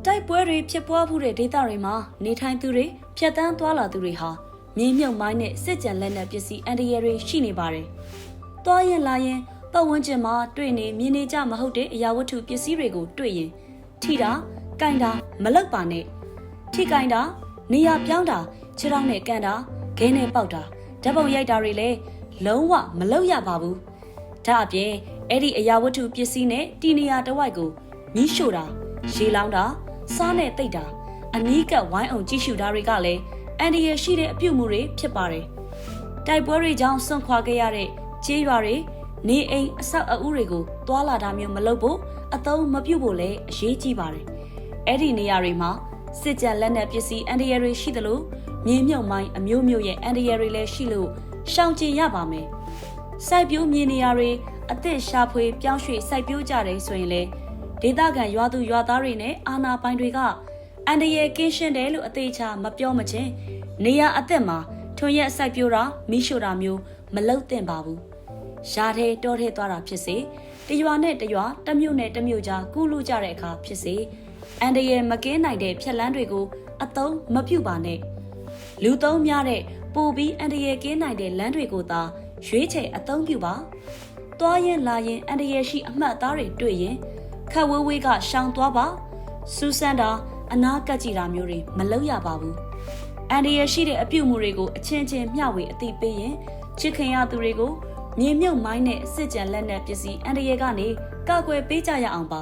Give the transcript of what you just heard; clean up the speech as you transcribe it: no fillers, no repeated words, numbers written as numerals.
တိုက်ပွဲတွေဖြစ်ပွားမှုတဲ့ဒေသတွေမှာနေထိုင်သူတွေဖြတ်တန်းသွားလာသူတွေဟာမြေမြုပ်မိုင်းနဲ့စစ်ကြံလက်နက်ပစ္စည်းအန္တရာယ်တွေရှိနေပါတယ်။သွားရင်လာရင်ပတ်ဝန်းကျင်မှာတွေ့နေမြင်နေကြမဟုတ်တဲ့အရာဝတ္ထုပစ္စည်းတွေကိုတွေ့ရင်ထိတာ၊ကင်တာမလုပ်ပါနဲ့။ထိကင်တာနေရာပြောင်းတာခြေထောက်နဲ့ကန်တာခဲနဲ့ပေါက်တာဓာတ်ပုံရိုက်တာတွေလည်းလုံးဝမလုပ်ရပါဘူး။ဒါအပြင်အဲ့ဒီအရာဝတ္ထုပစ္စည်းနဲ့တီနေရာတစ်ဝိုက်ကိုမီးရှို့တာရေလောင်းတာစားနဲ့တိတ်တာအနီးကပ်ဝိုင်းအောင်ကြည့်ရှုတာတွေကလည်းအန္တရာယ်ရှိတဲ့အပြုအမူတွေဖြစ်ပါတယ်။တိုက်ပွဲတွေကြောင့်ဆွန့်ခွာခဲ့ရတဲ့ကျေးရွာတွေနေအိမ်အဆောက်အဦတွေကိုတွာလာတာမျိုးမလုပ်ဖို့အသုံးမပြုဖို့လည်းအရေးကြီးပါတယ်။အဲ့ဒီနေရာတွေမှာစစ်ကြံလက်နက်ပစ္စည်းအန္တရာယ်တွေရှိသလိုမြေမြုပ်မိုင်းအမျိုးမျိုးရဲ့အန္တရာယ်တွေလည်းရှိလို့ရှောင်ကျဉ်ရပါမယ်။စိုက်ပျိုးမြေနေရာတွေအသစ်ရှာဖွေပြောင်းရွှေ့စိုက်ပျိုးကြတယ်ဆိုရင်လည်းဒေသခံရွာသူရွာသားတွေနဲ့အာဏာပိုင်တွေကအန္တရာယ်ကင်းရှင်းတယ်လို့အသေးချာမပြောမချင်းနေရာအသက်မှာထွန်ရက်စိုက်ပျိုးတာမိရှို့တာမျိုးမလုပ်သင့်ပါဘူး။ရှားထဲတောထဲသွားတာဖြစ်စေတရွာနဲ့တရွာတမြို့နဲ့တမြို့ကြားကူးလူကြတဲ့အခါဖြစ်စေအန္တရာယ်မကင်းနိုင်တဲ့ဖြက်လန်းတွေကိုအသုံးမပြုပါနဲ့။လူသုံးများတဲ့ပိုပြီးအန္တရာယ်ကင်းနိုင်တဲ့လမ်းတွေကိုသာရွေးချယ်အသုံးပြုပါ။သွားရင်လာရင်အန္တရာယ်ရှိအမှတ်အသားတွေတွေ့ရင်ခက်ဝေးဝေးကရှောင်သွားပါစူးစမ်းတာအနာကပ်ကြည့်တာမျိုးတွေမလုပ်ရပါဘူးအန္တရာယ်ရှိတဲ့အပြုအမူတွေကိုအချင်းချင်းမျှဝေအသိပေးရင်ချစ်ခင်ရသူတွေကိုမြေမြုပ်မိုင်းနဲ့စစ်ကြံလက်နက်ပစ္စည်းအန္တရာယ်ကနေကာကွယ်ပေးကြရအောင်ပါ